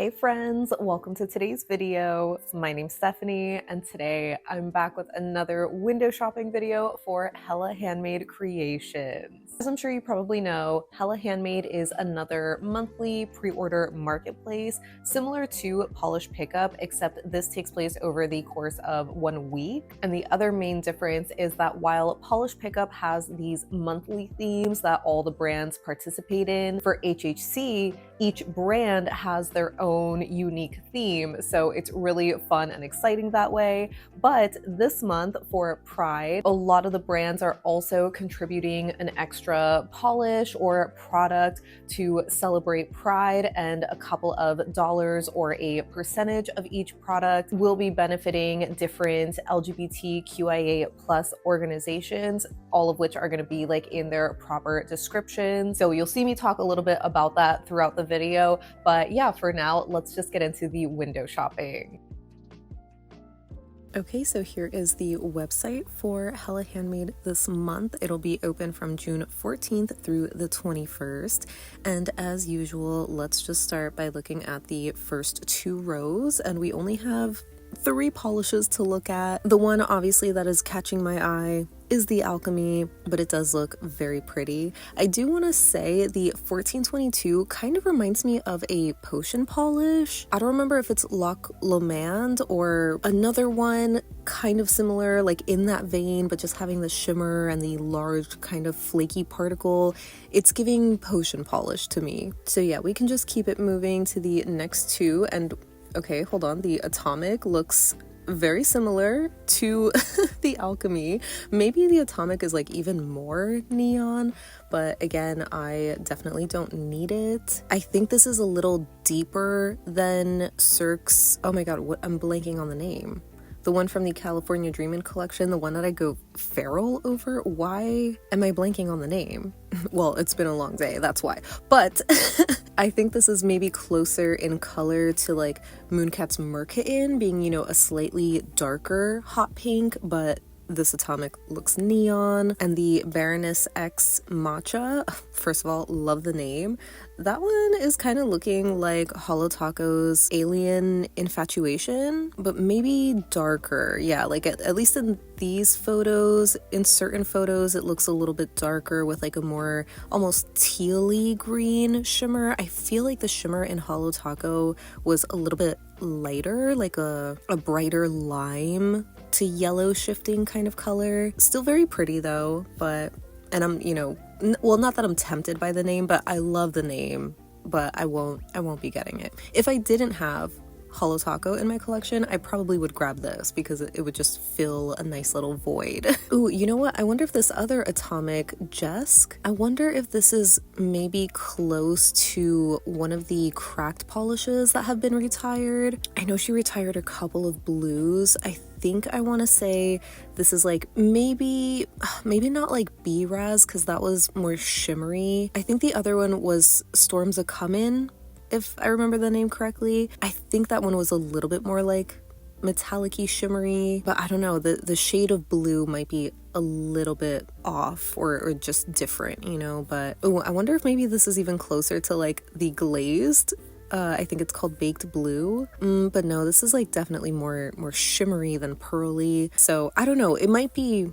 Hey friends, welcome to today's video. My name's Stephanie and today I'm back with another window shopping video for Hella Handmade Creations. As I'm sure you probably know, Hella Handmade is another monthly pre-order marketplace similar to Polish Pickup, except this takes place over the course of 1 week. And the other main difference is that while Polish Pickup has these monthly themes that all the brands participate in, for HHC, each brand has their own unique theme, so it's really fun and exciting that way. But this month for Pride, a lot of the brands are also contributing an extra polish or product to celebrate Pride, and a couple of dollars or a percentage of each product will be benefiting different LGBTQIA+ organizations, all of which are going to be like in their proper description. So you'll see me talk a little bit about that throughout the video, but yeah, for now, let's just get into the window shopping. Okay, so here is the website for Hella Handmade this month. It'll be open from June 14th through the 21st. And as usual, let's just start by looking at the first 2 rows, and we only have 3 polishes to look at. The one obviously that is catching my eye is the Alchemy, but it does look very pretty. I do want to say the 1422 kind of reminds me of a potion polish. I don't remember if it's Lac Lomand or another one kind of similar, like in that vein, but just having the shimmer and the large kind of flaky particle. It's giving potion polish to me. So yeah, we can just keep it moving to the next 2. And okay, hold on, the Atomic looks very similar to the Alchemy. Maybe the Atomic is like even more neon, but again, I definitely don't need it. I think this is a little deeper than Cirque's, oh my god, what, I'm blanking on the name. The one from the California Dreamin' collection, the one that I go feral over. Why am I blanking on the name? Well, it's been a long day, that's why. But I think this is maybe closer in color to like Mooncat's Merkitten, being, you know, a slightly darker hot pink, but this Atomic looks neon. And the Baroness X Matcha, first of all, love the name. That one is kind of looking like Holo Taco's Alien Infatuation, but maybe darker. Yeah, like at least in these photos, in certain photos, it looks a little bit darker with like a more almost tealy green shimmer. I feel like the shimmer in Holo Taco was a little bit lighter, like a brighter lime to yellow shifting kind of color. Still very pretty though, but, and I'm, you know, well, not that I'm tempted by the name, but I love the name, but I won't be getting it. If I didn't have Holo Taco in my collection, I probably would grab this because it would just fill a nice little void. Ooh, you know what? I wonder if this other Atomic Jesk, I wonder if this is maybe close to one of the cracked polishes that have been retired. I know she retired a couple of blues. I think I want to say this is like maybe not like B-Raz because that was more shimmery. I think the other one was Storms A Comin', if I remember the name correctly. I think that one was a little bit more like metallic-y, shimmery, but I don't know, the shade of blue might be a little bit off or just different, you know. But oh, I wonder if maybe this is even closer to like the glazed. I think it's called Baked Blue, but no, this is like definitely more shimmery than pearly. So I don't know, it might be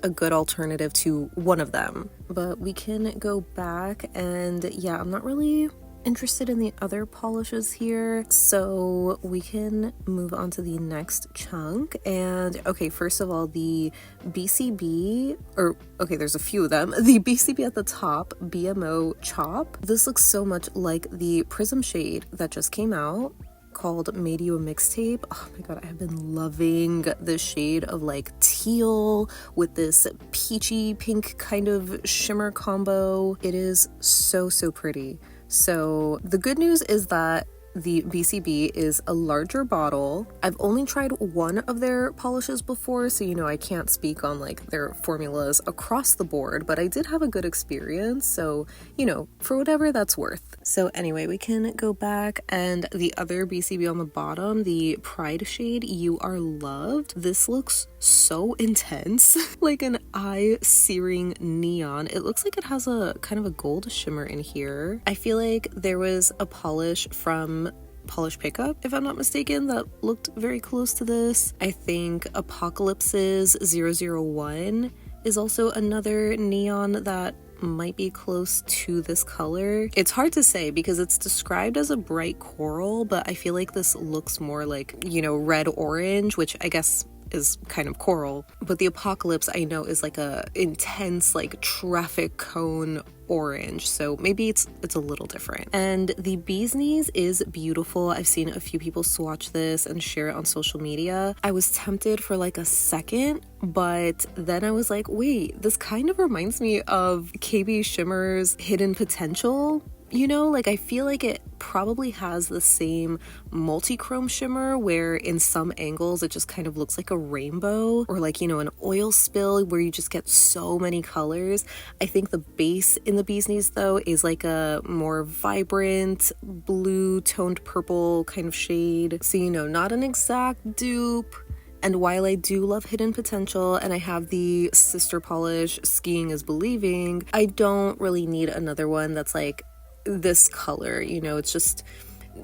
a good alternative to one of them. But we can go back, and yeah, I'm not really interested in the other polishes here, so we can move on to the next chunk. And okay, first of all, the BCB, or okay, there's a few of them. The BCB at the top, BMO Chop. This looks so much like the Prism shade that just came out called Made You a Mixtape. Oh my god, I have been loving this shade of like teal with this peachy pink kind of shimmer combo. It is so pretty. So the good news is that the BCB is a larger bottle. I've only tried one of their polishes before, so you know, I can't speak on like their formulas across the board, but I did have a good experience, so you know, for whatever that's worth. So anyway, we can go back, and the other BCB on the bottom, the Pride shade, You Are Loved. This looks so intense, like an eye-searing neon. It looks like it has a kind of a gold shimmer in here. I feel like there was a polish from polish pickup, if I'm not mistaken, that looked very close to this. I think Apocalypse's 001 is also another neon that might be close to this color. It's hard to say because it's described as a bright coral, but I feel like this looks more like, you know, red orange, which I guess is kind of coral. But the Apocalypse I know is like a intense like traffic cone orange, so maybe it's a little different. And the Bee's Knees is beautiful. I've seen a few people swatch this and share it on social media. I was tempted for like a second, but then I was like, wait, this kind of reminds me of KB Shimmer's Hidden Potential. You know, like I feel like it probably has the same multi-chrome shimmer where in some angles it just kind of looks like a rainbow, or like, you know, an oil spill where you just get so many colors. I think the base in the Bee's Knees though is like a more vibrant blue toned purple kind of shade. So, you know, not an exact dupe. And while I do love Hidden Potential and I have the sister polish Skiing is Believing, I don't really need another one that's like this color. You know, it's just,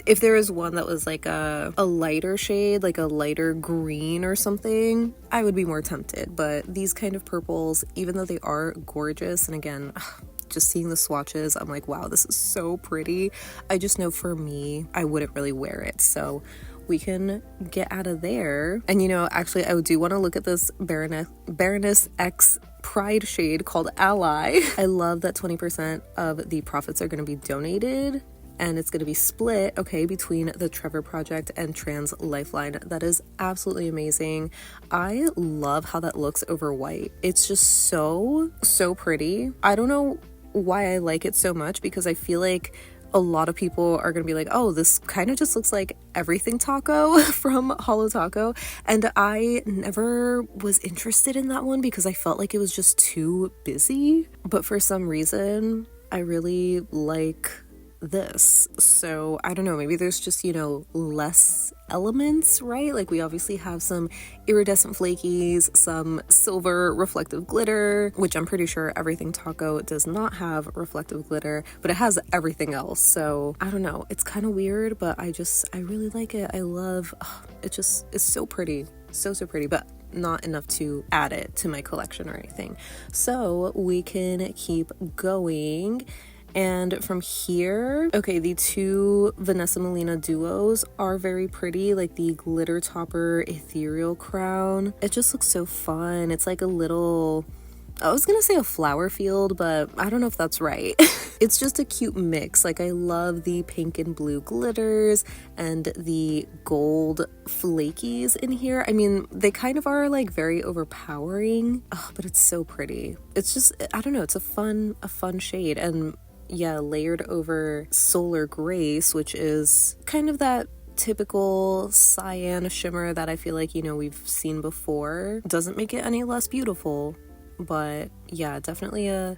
if there is one that was like a lighter shade, like a lighter green or something, I would be more tempted. But these kind of purples, even though they are gorgeous, and again, just seeing the swatches, I'm like, wow, this is so pretty. I just know for me, I wouldn't really wear it. So we can get out of there. And you know, actually I do want to look at this Baroness X Pride shade called Ally. I love that 20% of the profits are going to be donated, and it's going to be split, okay, between the Trevor Project and Trans Lifeline. That is absolutely amazing. I love how that looks over white. It's just so pretty. I don't know why I like it so much, because I feel like a lot of people are gonna be like, oh, this kind of just looks like Everything Taco from Holo Taco, and I never was interested in that one because I felt like it was just too busy. But for some reason I really like this. So I don't know, maybe there's just, you know, less elements, right? Like we obviously have some iridescent flakies, some silver reflective glitter, which I'm pretty sure Everything Taco does not have reflective glitter, but it has everything else. So I don't know, it's kind of weird, but I really like it. I love, it just is so pretty, so pretty, but not enough to add it to my collection or anything. So we can keep going. And from here, okay, the two Vanessa Melina duos are very pretty, like the Glitter Topper Ethereal Crown. It just looks so fun. It's like a little, I was gonna say a flower field, but I don't know if that's right. It's just a cute mix. Like I love the pink and blue glitters and the gold flakies in here. I mean, they kind of are like very overpowering, but it's so pretty. It's just, I don't know, it's a fun shade. And yeah, layered over Solar Grace, which is kind of that typical cyan shimmer that I feel like, you know, we've seen before. Doesn't make it any less beautiful, but yeah, definitely a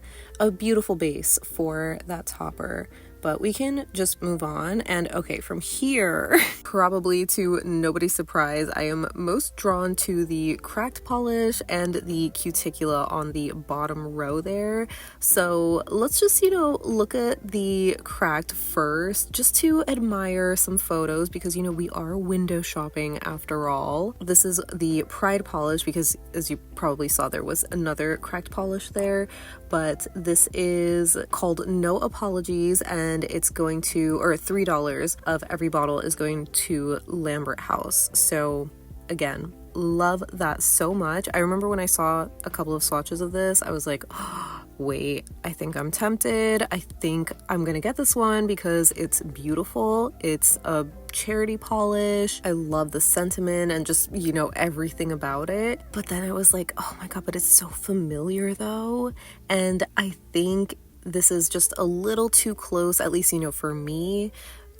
beautiful base for that topper. But we can just move on. And okay, from here, probably to nobody's surprise, I am most drawn to the cracked polish and the cuticula on the bottom row there. So let's just, you know, look at the cracked first, just to admire some photos, because, you know, we are window shopping after all. This is the Pride polish, because as you probably saw, there was another cracked polish there, but this is called No Apologies, and it's going to, or $3 of every bottle is going to Lambert House. So again, love that so much. I remember when I saw a couple of swatches of this, I was like, oh, wait, I think I'm tempted. I think I'm gonna get this one because it's beautiful. It's a charity polish. I love the sentiment and just, you know, everything about it. But then I was like, oh my god, but it's so familiar though. And I think this is just a little too close, at least, you know, for me,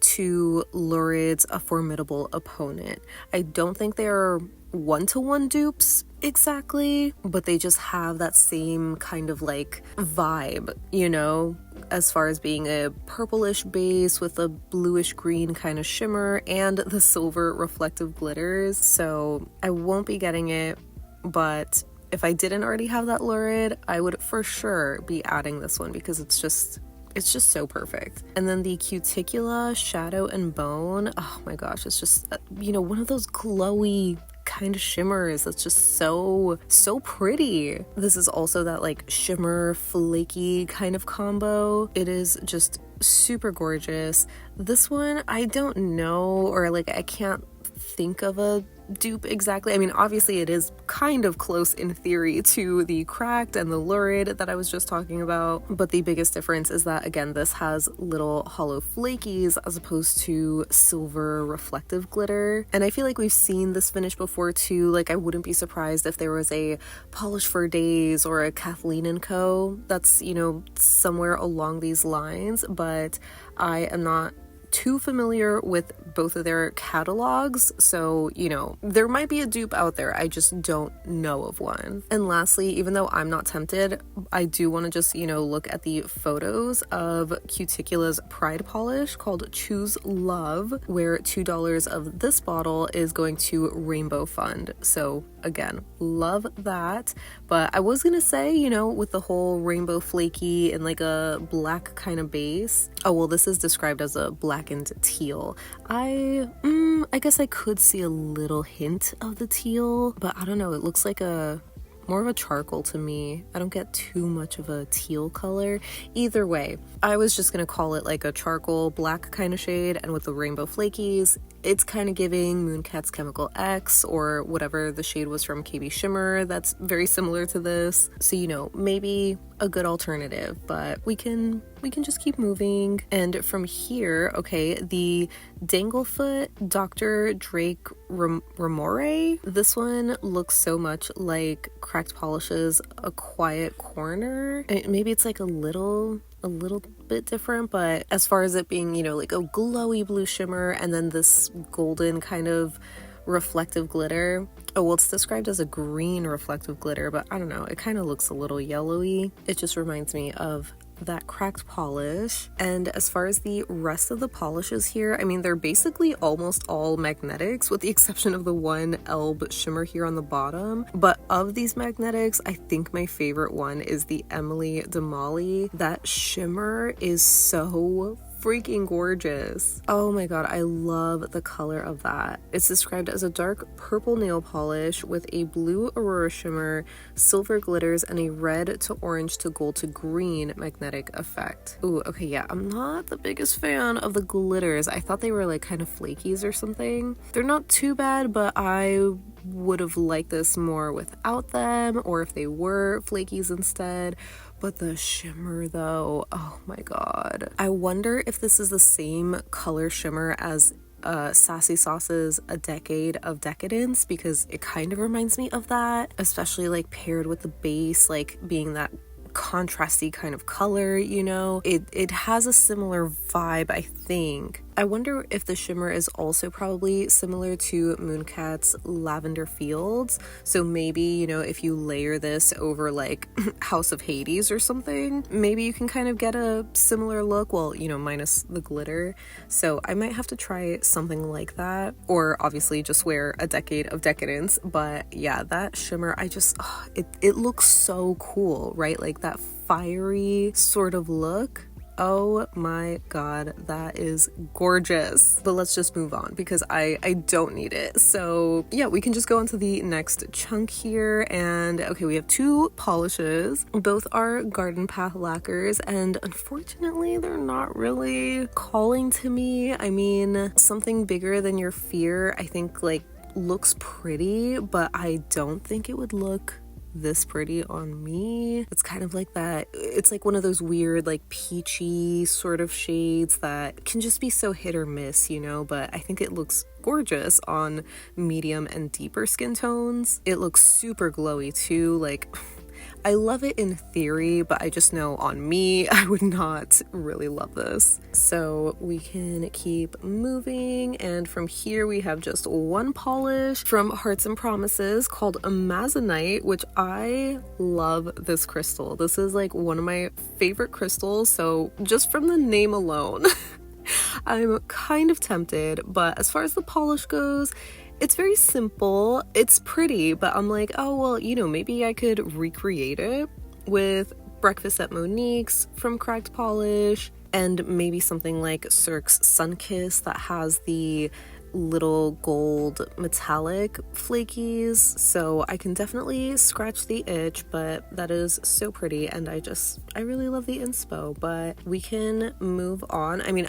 to Lurid's A Formidable Opponent. I don't think they are one-to-one dupes exactly, but they just have that same kind of like vibe, you know, as far as being a purplish base with a bluish green kind of shimmer and the silver reflective glitters. So I won't be getting it, but if I didn't already have that Lurid, I would for sure be adding this one because it's just it's just so perfect. And then the Cuticula Shadow and Bone, oh my gosh, it's just, one of those glowy kind of shimmers that's just so pretty. This is also that like shimmer flaky kind of combo. It is just super gorgeous. This one, I don't know, or like I can't think of a dupe exactly. I mean, obviously it is kind of close in theory to the cracked and the lurid that I was just talking about, but the biggest difference is that, again, this has little hollow flakies as opposed to silver reflective glitter. And I feel like we've seen this finish before too. Like, I wouldn't be surprised if there was a Polish for Days or a Kathleen & Co. that's, somewhere along these lines, but I am not too familiar with both of their catalogs, so there might be a dupe out there, I just don't know of one. And lastly, even though I'm not tempted, I do want to just look at the photos of Cuticula's Pride polish called Choose Love, where $2 of this bottle is going to Rainbow Fund. So again, love that. But I was gonna say, with the whole rainbow flaky and like a black kind of base, oh well, this is described as a blackened teal. I guess I could see a little hint of the teal, but I don't know, it looks like more of a charcoal to me. I don't get too much of a teal color. Either way, I was just gonna call it like a charcoal black kind of shade, and with the rainbow flakies, it's kind of giving Mooncat's Chemical X or whatever the shade was from KB Shimmer that's very similar to this. So, maybe a good alternative, but we can just keep moving. And from here, okay, the Danglefoot Dr. Drake Remore. This one looks so much like Cracked Polish's A Quiet Corner. Maybe it's like a little bit different, but as far as it being, like a glowy blue shimmer and then this golden kind of reflective glitter. Oh, well, it's described as a green reflective glitter, but I don't know, it kind of looks a little yellowy. It just reminds me of that cracked polish. And as far as the rest of the polishes here, I mean, they're basically almost all magnetics with the exception of the one Elb shimmer here on the bottom. But of these magnetics, I think my favorite one is the Emily Damali. That shimmer is so freaking gorgeous. Oh my god, I love the color of that. It's described as a dark purple nail polish with a blue aurora shimmer, silver glitters, and a red to orange to gold to green magnetic effect. Ooh, okay, yeah, I'm not the biggest fan of the glitters. I thought they were like kind of flakies or something. They're not too bad, but I would have liked this more without them, or if they were flakies instead. But the shimmer though, oh my god. I wonder if this is the same color shimmer as Sassy Sauce's A Decade of Decadence, because it kind of reminds me of that, especially like paired with the base, like being that contrasty kind of color, it has a similar vibe, I think. I wonder if the shimmer is also probably similar to Mooncat's Lavender Fields. So maybe, if you layer this over like House of Hades or something, maybe you can kind of get a similar look. Well, minus the glitter. So I might have to try something like that, or obviously just wear A Decade of Decadence. But yeah, that shimmer, it looks so cool, right? Like that fiery sort of look. Oh my god, that is gorgeous. But let's just move on because I don't need it. So yeah, we can just go on to the next chunk here. And okay, we have two polishes. Both are Garden Path lacquers, and unfortunately they're not really calling to me. I mean, Something Bigger Than Your Fear, I think like looks pretty, but I don't think it would look this pretty on me. It's kind of like that, it's like one of those weird like peachy sort of shades that can just be so hit or miss, but I think it looks gorgeous on medium and deeper skin tones. It looks super glowy too. Like, I love it in theory, but I just know on me, I would not really love this. So we can keep moving. And from here, we have just one polish from Hearts and Promises called Amazonite, which I love this crystal. This is like one of my favorite crystals. So just from the name alone, I'm kind of tempted. But as far as the polish goes, it's very simple, it's pretty, but I'm like, oh, well, maybe I could recreate it with Breakfast at Monique's from Cracked Polish, and maybe something like Cirque's Sunkiss that has the little gold metallic flakies. So I can definitely scratch the itch, but that is so pretty, and I really love the inspo. But we can move on. I mean,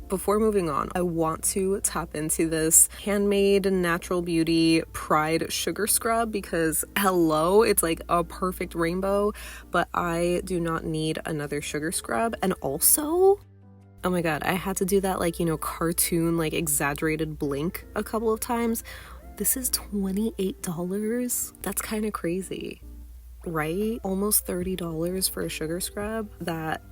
before moving on, I want to tap into this Handmade Natural Beauty Pride Sugar Scrub, because hello, it's like a perfect rainbow, but I do not need another sugar scrub. And also, oh my god, I had to do that, like, you know, cartoon, like, exaggerated blink a couple of times. This is $28. That's kind of crazy, right? Almost $30 for a sugar scrub. That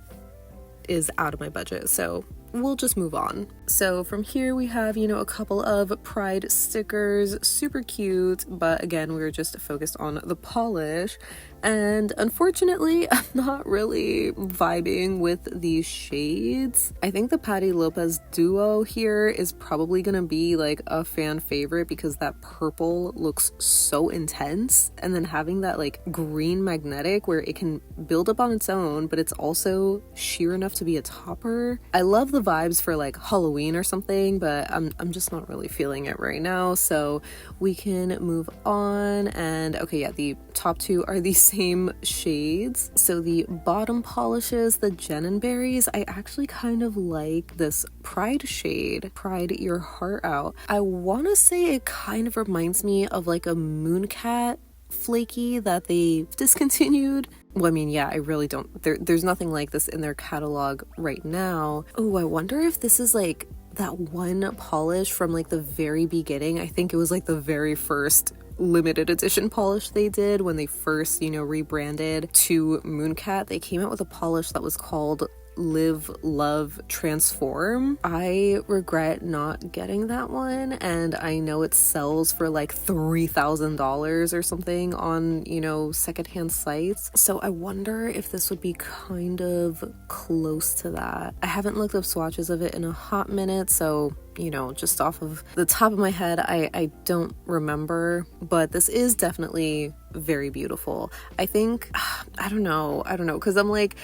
is out of my budget, so we'll just move on. So from here we have, you know, a couple of Pride stickers, super cute, but again, we were just focused on the polish. And unfortunately, I'm not really vibing with these shades. I think the Patti Lopez duo here is probably gonna be like a fan favorite because that purple looks so intense, and then having that like green magnetic where it can build up on its own, but it's also sheer enough to be a topper. I love the vibes for like Halloween or something, but I'm just not really feeling it right now, so we can move on. And okay, yeah, the top two are the same shades. So the bottom polishes, the Jen Berries, I actually kind of like this Pride shade, Pride Your Heart Out. I want to say it kind of reminds me of like a Mooncat flaky that they discontinued. Well, I mean, yeah, I really don't, there's nothing like this in their catalog right now. Oh, I wonder if this is like that one polish from like the very beginning. I think it was like the very first limited edition polish they did when they first, you know, rebranded to Mooncat. They came out with a polish that was called Live, Love, Transform. I regret not getting that one, and I know it sells for like $3,000 or something on, you know, secondhand sites. So I wonder if this would be kind of close to that. I haven't looked up swatches of it in a hot minute, so you know, just off of the top of my head, I don't remember, but this is definitely very beautiful. I think, I don't know, because I'm like,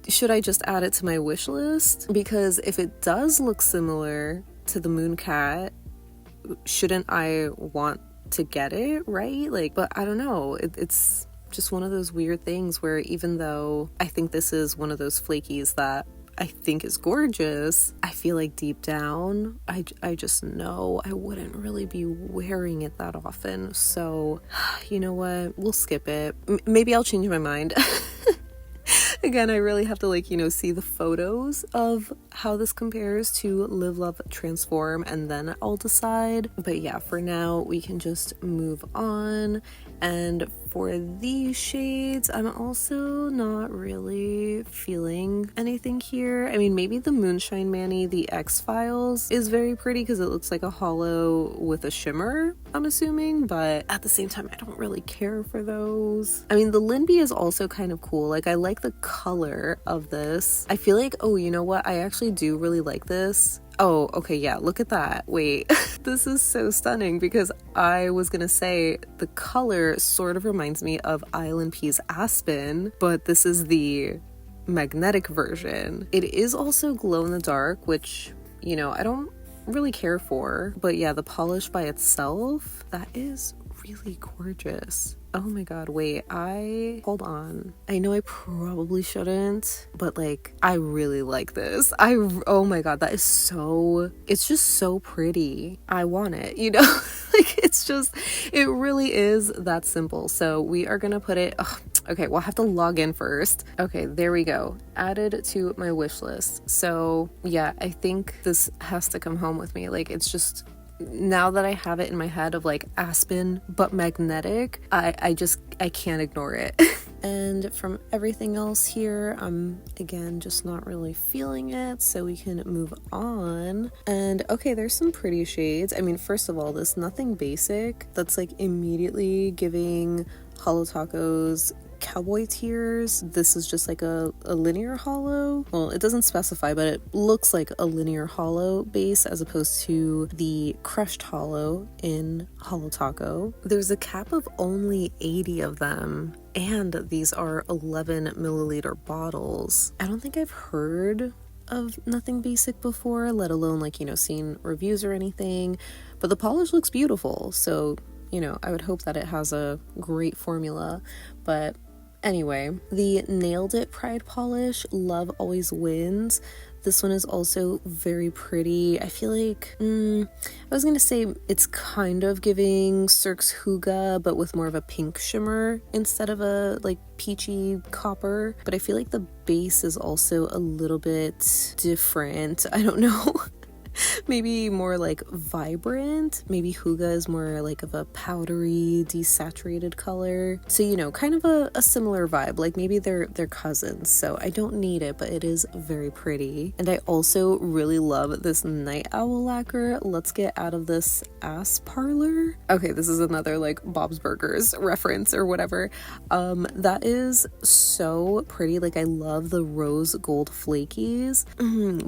should I just add it to my wish list? Because if it does look similar to the Mooncat, shouldn't I want to get it, right? Like, but I don't know, it's just one of those weird things where even though I think this is one of those flakies that I think is gorgeous, I feel like deep down, I just know I wouldn't really be wearing it that often. So, you know what? We'll skip it. Maybe I'll change my mind. Again, I really have to, like, you know, see the photos of how this compares to Live, Love, Transform, and then I'll decide. But yeah, for now, we can just move on. And for these shades, I'm also not really feeling anything here. I mean, maybe the Moonshine Manny, the X-Files, is very pretty because it looks like a hollow with a shimmer, I'm assuming, but at the same time, I don't really care for those. I mean, the Linby is also kind of cool. Like, I like the color of this. I feel like, oh, you know what? I actually do really like this. Oh, okay, yeah, look at that. Wait, this is so stunning because I was gonna say the color sort of reminds me of Island Pea's Aspen, but this is the magnetic version. It is also glow in the dark, which, you know, I don't really care for, but yeah, the polish by itself, that is really gorgeous. Oh my god, wait, hold on. I know I probably shouldn't, but like, I really like this. Oh my god, that is so, it's just so pretty. I want it, you know? Like, it really is that simple. So we are gonna put it, okay, well, I have to log in first. Okay, there we go. Added to my wish list. So yeah, I think this has to come home with me. Like, it's just, now that I have it in my head of like Aspen but magnetic, I can't ignore it. And from everything else here, I'm again just not really feeling it, so we can move on. And okay, there's some pretty shades. I mean, first of all, this Nothing Basic, that's like immediately giving Holo Tacos cowboy tears. This is just like a linear hollow. Well, it doesn't specify, but it looks like a linear hollow base as opposed to the crushed hollow in Holo Taco. There's a cap of only 80 of them, and these are 11 milliliter bottles. I don't think I've heard of Nothing Basic before, let alone like, seen reviews or anything, but the polish looks beautiful. So, I would hope that it has a great formula. But anyway, the Nailed It Pride polish, Love Always Wins. This one is also very pretty. I feel like, I was going to say it's kind of giving Cirque's Huga, but with more of a pink shimmer instead of a like peachy copper. But I feel like the base is also a little bit different. I don't know. Maybe more like vibrant. Maybe Huga is more like of a powdery, desaturated color. So, kind of a similar vibe. Like maybe they're cousins. So I don't need it, but it is very pretty. And I also really love this Night Owl lacquer. Let's get out of this ass parlor. Okay, this is another like Bob's Burgers reference or whatever. That is so pretty. Like I love the rose gold flakies,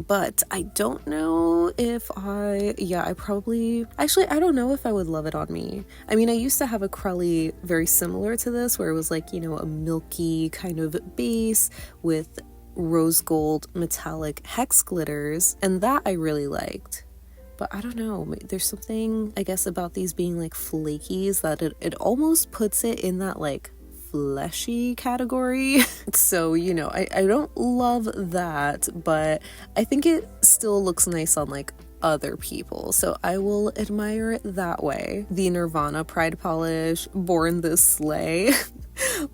but I don't know if I probably, actually, I don't know if I would love it on me. I mean, I used to have a Crelly very similar to this where it was like, a milky kind of base with rose gold metallic hex glitters, and that I really liked. But I don't know, there's something, I guess, about these being like flakies that it almost puts it in that like fleshy category. So, I don't love that, but I think it still looks nice on like other people, so I will admire it that way. The Nirvana Pride polish, Born This Slay.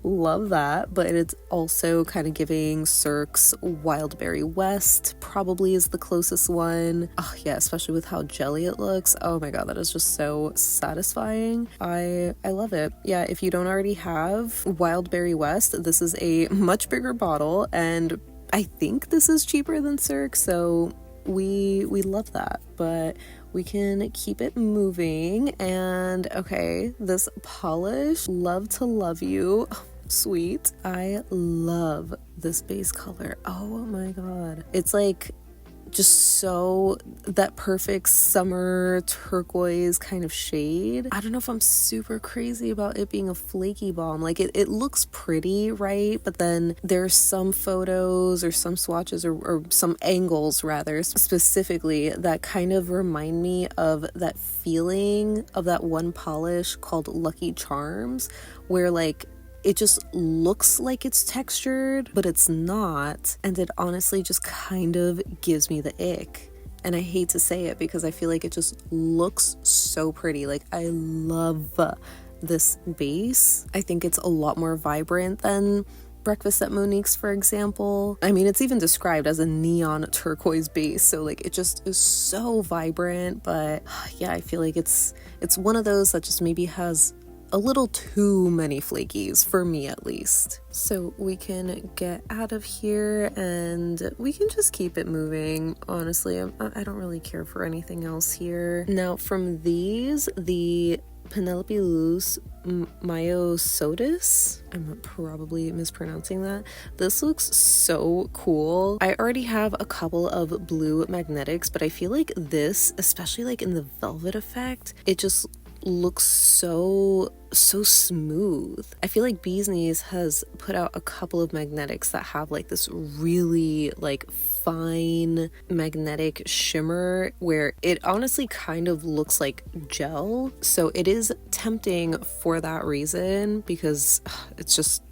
Love that, but it's also kind of giving Cirque's Wildberry West, probably is the closest one. Oh yeah, especially with how jelly it looks. Oh my god, that is just so satisfying. I love it. Yeah, if you don't already have Wildberry West, this is a much bigger bottle, and I think this is cheaper than Cirque, so we love that. But we can keep it moving. And okay, this polish, Love to Love You, sweet. I love this base color. Oh my god, it's like just so that perfect summer turquoise kind of shade. I don't know if I'm super crazy about it being a flaky balm. Like it looks pretty, right? But then there's some photos or some swatches or some angles rather specifically that kind of remind me of that feeling of that one polish called Lucky Charms, where like it just looks like it's textured, but it's not. And it honestly just kind of gives me the ick. And I hate to say it because I feel like it just looks so pretty. Like I love this base. I think it's a lot more vibrant than Breakfast at Monique's, for example. I mean, it's even described as a neon turquoise base, so like it just is so vibrant. But yeah, I feel like it's one of those that just maybe has a little too many flakies, for me at least. So we can get out of here and we can just keep it moving. Honestly, I don't really care for anything else here. Now from these, the Penelope Luz Myosotis, I'm probably mispronouncing that. This looks so cool. I already have a couple of blue magnetics, but I feel like this, especially like in the velvet effect, it just looks so smooth. I feel like Bee's Knees has put out a couple of magnetics that have like this really like fine magnetic shimmer where it honestly kind of looks like gel. So it is tempting for that reason because it's just,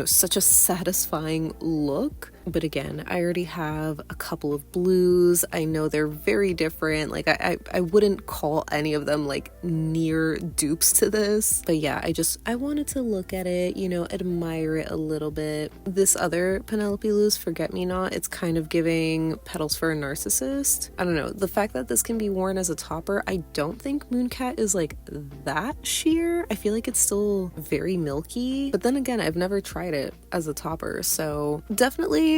such a satisfying look. But again, I already have a couple of blues. I know they're very different. Like I wouldn't call any of them like near dupes to this. But yeah, I wanted to look at it, admire it a little bit. This other Penelope Luz Forget Me Not, it's kind of giving Petals for a Narcissist. I don't know. The fact that this can be worn as a topper, I don't think Mooncat is like that sheer. I feel like it's still very milky. But then again, I've never tried it as a topper. So definitely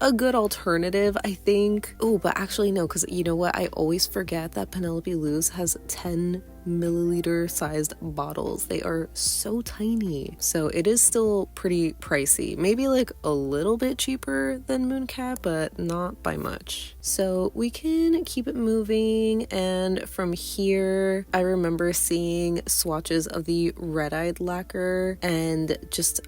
a good alternative, I think. Oh, but actually no, because you know what? I always forget that Penelope Luz has 10 milliliter sized bottles. They are so tiny. So it is still pretty pricey. Maybe like a little bit cheaper than Mooncat, but not by much. So we can keep it moving. And from here, I remember seeing swatches of the red-eyed lacquer and just...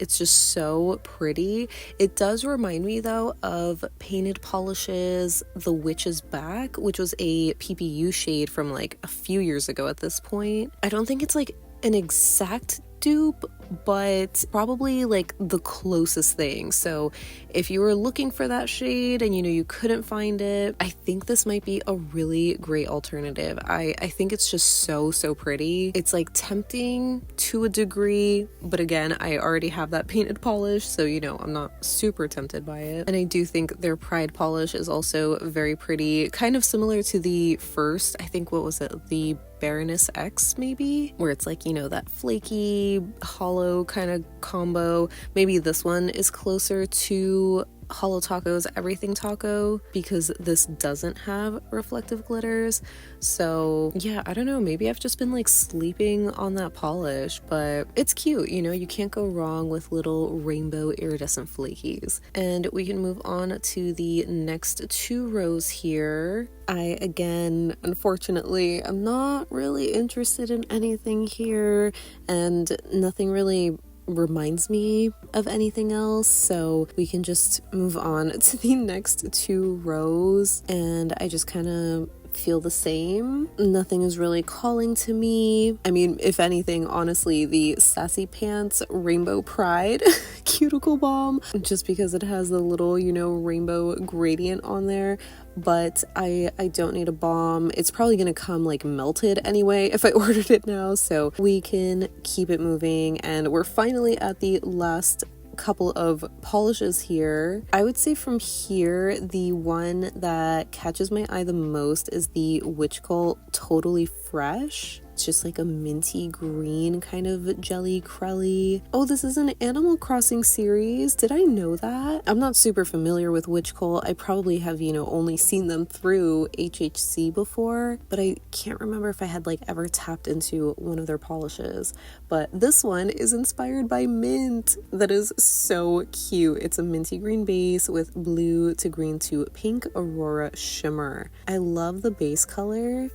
it's just so pretty. It does remind me though of Painted Polish's The Witch's Back, which was a PPU shade from like a few years ago at this point. I don't think it's like an exact dupe, but probably like the closest thing. So if you were looking for that shade and you couldn't find it, I think this might be a really great alternative. I think it's just so pretty. It's like tempting to a degree, but again, I already have that painted polish, so I'm not super tempted by it. And I do think their Pride polish is also very pretty, kind of similar to the first, I think, what was it, the Baroness X maybe, where it's like that flaky hollow kind of combo. Maybe this one is closer to Holo Taco's Everything Taco because this doesn't have reflective glitters. So yeah, I don't know, maybe I've just been like sleeping on that polish, but it's cute. You can't go wrong with little rainbow iridescent flakies. And we can move on to the next 2 rows here. I, again, unfortunately, I'm not really interested in anything here, and nothing really reminds me of anything else, so we can just move on to the next 2 rows. And I just kind of feel the same. Nothing is really calling to me. I mean, if anything, honestly, the Sassy Pants Rainbow Pride cuticle balm, just because it has the little rainbow gradient on there. But I don't need a balm. It's probably gonna come like melted anyway if I ordered it now, so we can keep it moving. And we're finally at the last couple of polishes here. I would say from here, the one that catches my eye the most is the Witch Cult Totally Fresh. It's just like a minty green kind of jelly crelly. Oh, this is an Animal Crossing series. Did I know that? I'm not super familiar with Witch Cult. I probably have, only seen them through HHC before, but I can't remember if I had like ever tapped into one of their polishes. But this one is inspired by mint. That is so cute. It's a minty green base with blue to green to pink Aurora shimmer. I love the base color.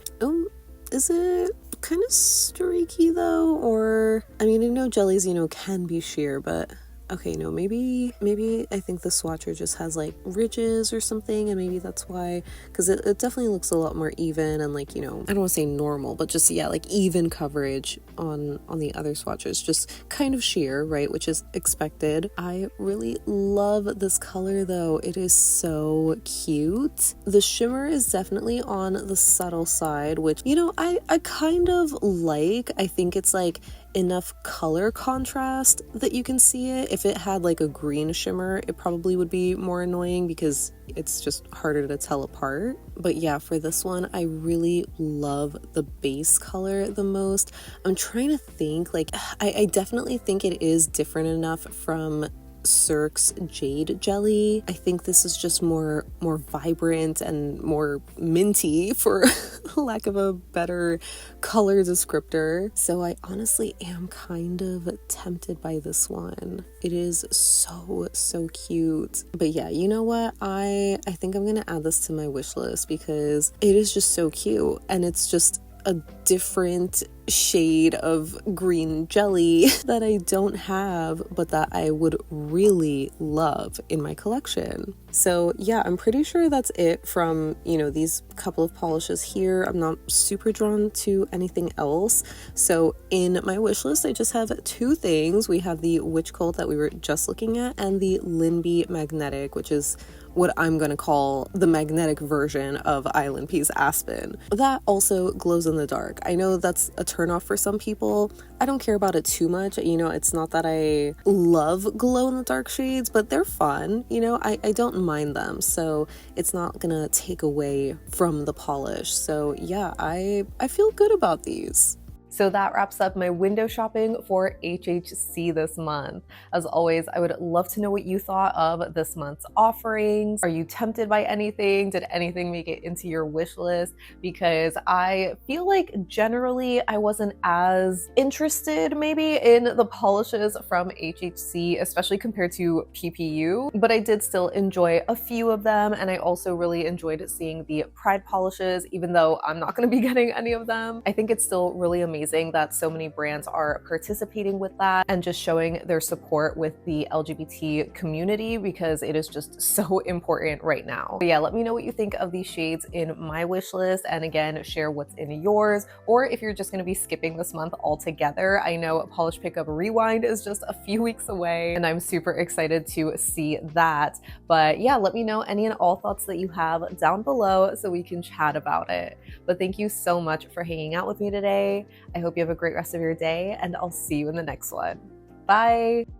Is it kind of streaky though? Or, I mean, I know jellies, can be sheer, but okay, no, maybe I think the swatcher just has like ridges or something, and maybe that's why, because it definitely looks a lot more even and like, I don't want to say normal, but just, yeah, like even coverage on the other swatches, just kind of sheer, right, which is expected. I really love this color though. It is so cute. The shimmer is definitely on the subtle side, which, I kind of like. I think it's like enough color contrast that you can see it. If it had like a green shimmer, it probably would be more annoying because it's just harder to tell apart. But yeah, for this one, I really love the base color the most. I'm trying to think, like, I definitely think it is different enough from Cirque's Jade Jelly. I think this is just more vibrant and more minty, for lack of a better color descriptor. So I honestly am kind of tempted by this one. It is so cute. But yeah, you know what? I think I'm gonna add this to my wish list because it is just so cute, and it's just a different shade of green jelly that I don't have, but that I would really love in my collection. So yeah, I'm pretty sure that's it from, these couple of polishes here. I'm not super drawn to anything else. So in my wish list, I just have 2 things. We have the Witch Cult that we were just looking at, and the Linby Magnetic, which is what I'm going to call the magnetic version of Island Peace Aspen. That also glows in the dark. I know that's a turnoff for some people. I don't care about it too much. It's not that I love glow in the dark shades, but they're fun. I don't mind them. So it's not going to take away from the polish. So yeah, I feel good about these. So that wraps up my window shopping for HHC this month. As always, I would love to know what you thought of this month's offerings. Are you tempted by anything? Did anything make it into your wish list? Because I feel like generally I wasn't as interested maybe in the polishes from HHC, especially compared to PPU, but I did still enjoy a few of them, and I also really enjoyed seeing the Pride polishes, even though I'm not going to be getting any of them. I think it's still really amazing that so many brands are participating with that and just showing their support with the LGBT community, because it is just so important right now. But yeah, let me know what you think of these shades in my wish list, and again, share what's in yours, or if you're just going to be skipping this month altogether. I know Polish Pickup Rewind is just a few weeks away, and I'm super excited to see that. But yeah, let me know any and all thoughts that you have down below so we can chat about it. But thank you so much for hanging out with me today. I hope you have a great rest of your day, and I'll see you in the next one. Bye!